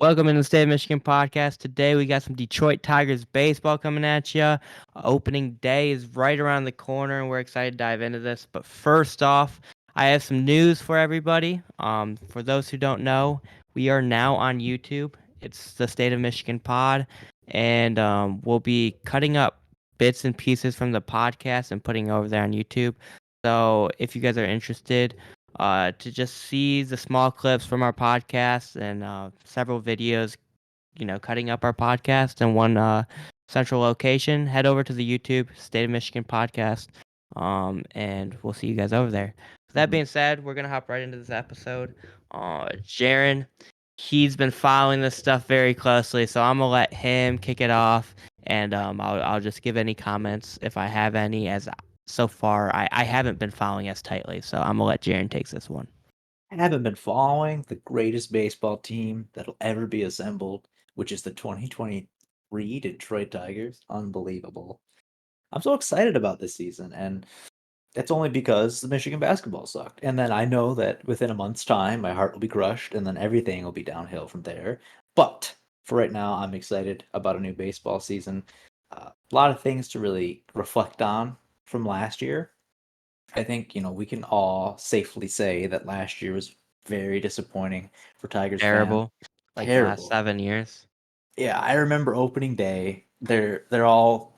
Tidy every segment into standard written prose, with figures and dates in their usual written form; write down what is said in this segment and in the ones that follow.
Welcome in the State of Michigan podcast. Today we got some Detroit Tigers baseball coming at you. Opening day is right around the corner, and we're excited to dive into this. But first off, I have some news for everybody. For those who don't know, we are now on YouTube. It's the State of Michigan pod, and we'll be cutting up bits and pieces from the podcast and putting it over there on YouTube. So if you guys are interested, to just see the small clips from our podcast and several videos, cutting up our podcast in one central location, head over to the YouTube State of Michigan podcast, and we'll see you guys over there. With that being said, we're going to hop right into this episode. Jaron, he's been following this stuff very closely, so I'm going to let him kick it off, and I'll just give any comments if I have any, as so far I haven't been following as tightly, so I'm gonna let Jaron takes this one. I haven't been following the greatest baseball team that'll ever be assembled, which is the 2023 Detroit Tigers. Unbelievable. I'm so excited about this season, and it's only because the Michigan basketball sucked. And then I know that within a month's time, my heart will be crushed, and then everything will be downhill from there. But for right now, I'm excited about a new baseball season. A lot of things to really reflect on from last year. I think, we can all safely say that last year was very disappointing for Tigers fans. Terrible, like the last Terrible. 7 years. Yeah, I remember opening day. They're all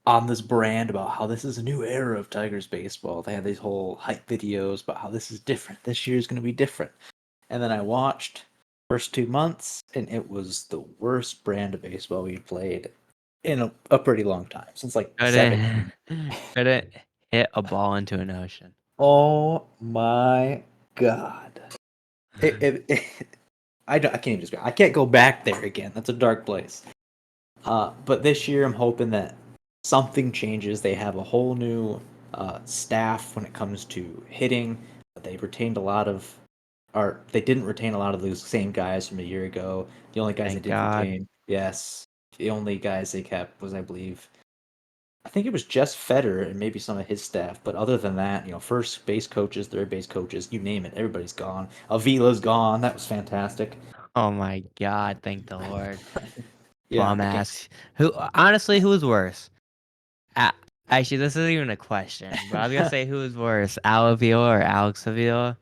on this brand about how this is a new era of Tigers baseball. They had these whole hype videos about how this is different. This year is going to be different. And then I watched first 2 months, and it was the worst brand of baseball we played in a pretty long time, since like Couldn't 7. couldn't hit a ball into an ocean. Oh my god. I can't even describe. I can't go back there again. That's a dark place. But this year, I'm hoping that something changes. They have a whole new staff when it comes to hitting. They retained a lot of, or they didn't retain a lot of those same guys from a year ago. The only guys they Thank did God. retain, yes, the only guys they kept was, I believe, I think it was just Federer and maybe some of his staff. But other than that, first base coaches, third base coaches, you name it, everybody's gone. Avila's gone. That was fantastic. Oh my God, thank the Lord. Yeah, Bum I can't. ass. Who was worse? A- Actually, this isn't even a question, but I was gonna say who was worse, Al Avila or Alex Avila?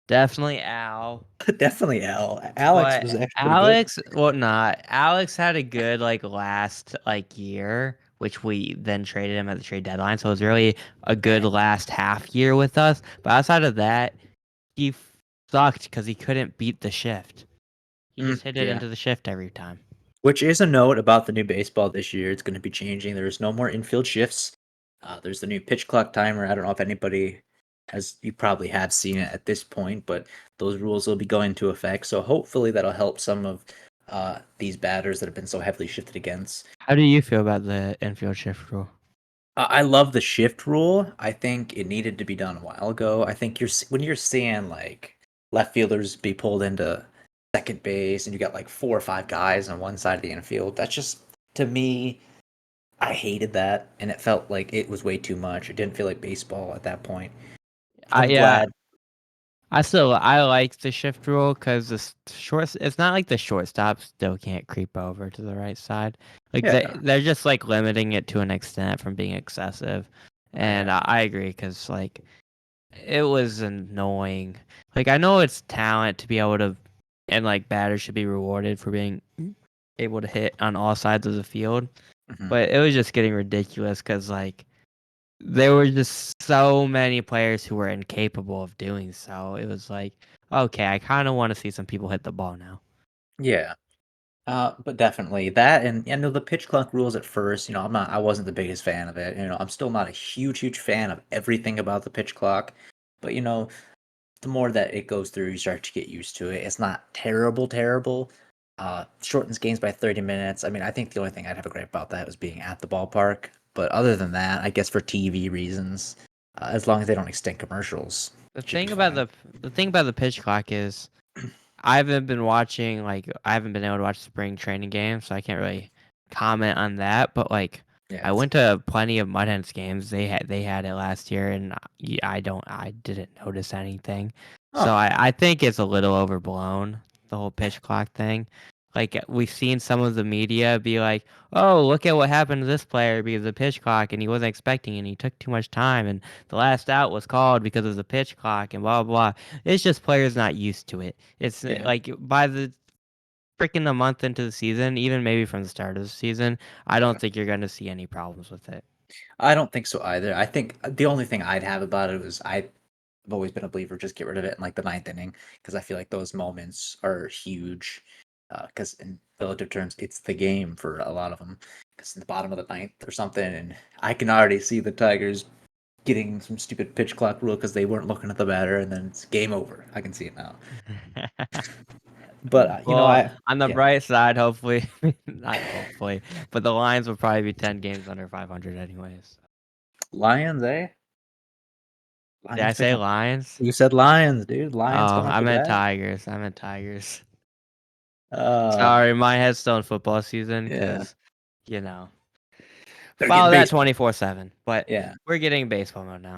Definitely Al. Definitely Al. Alex But was actually pretty good. Alex, well, not Alex had a good last year, which we then traded him at the trade deadline. So it was really a good last half year with us. But outside of that, he sucked because he couldn't beat the shift. He just hit it Yeah. into the shift every time. Which is a note about the new baseball this year. It's going to be changing. There's no more infield shifts. There's the new pitch clock timer. I don't know if anybody has, you probably have seen it at this point, but those rules will be going into effect. So hopefully that'll help some of these batters that have been so heavily shifted against. How do you feel about the infield shift rule? I love the shift rule. I think it needed to be done a while ago. I think when you're seeing like left fielders be pulled into second base and you got like 4 or 5 guys on one side of the infield, that's just, to me, I hated that, and it felt like it was way too much. It didn't feel like baseball at that point. I'm Yeah, glad. I like the shift rule because it's not like the shortstop still can't creep over to the right side. Like Yeah. they're just like limiting it to an extent from being excessive, and Yeah. I agree because like it was annoying. Like I know it's talent to be able to, and like batters should be rewarded for being able to hit on all sides of the field, Mhm. but it was just getting ridiculous because like there were just so many players who were incapable of doing so. It was like, okay, I kind of want to see some people hit the ball now. Yeah. But definitely that, and the pitch clock rules at first. I wasn't the biggest fan of it. I'm still not a huge fan of everything about the pitch clock. But the more that it goes through, you start to get used to it. It's not terrible, terrible. Shortens games by 30 minutes. I mean, I think the only thing I'd have a gripe about that was being at the ballpark. But other than that, I guess for TV reasons, as long as they don't extend commercials, The it should be thing about fine. the thing about the pitch clock is I haven't been watching I haven't been able to watch spring training games, so I can't really comment on that. But like Yeah, I went to plenty of Mud Hens games. They had it last year, and I didn't notice anything. So oh, I think it's a little overblown, the whole pitch clock thing. Like, we've seen some of the media be like, "Oh, look at what happened to this player because of the pitch clock, and he wasn't expecting it, and he took too much time, and the last out was called because of the pitch clock, and blah, blah, blah." It's just players not used to it. It's, Yeah. like, by the freaking a month into the season, even maybe from the start of the season, I don't think you're gonna see any problems with it. I don't think so either. I think the only thing I'd have about it was I've always been a believer just get rid of it in like the ninth inning because I feel like those moments are huge. Because in relative terms, it's the game for a lot of them. Because in the bottom of the ninth or something, and I can already see the Tigers getting some stupid pitch clock rule because they weren't looking at the batter, and then it's game over. I can see it now. But Well, on the yeah, bright side, hopefully, not hopefully, but the Lions will probably be 10 games under 500 anyways. Lions, eh? Did I Lions say picking up. Lions? You said Lions, dude. Lions Oh, coming up I the meant bat. Tigers. I meant Tigers. Uh, Sorry, my head's still in football season yeah, because, you know, they're getting follow that baseball. 24/7. But Yeah. we're getting baseball mode now.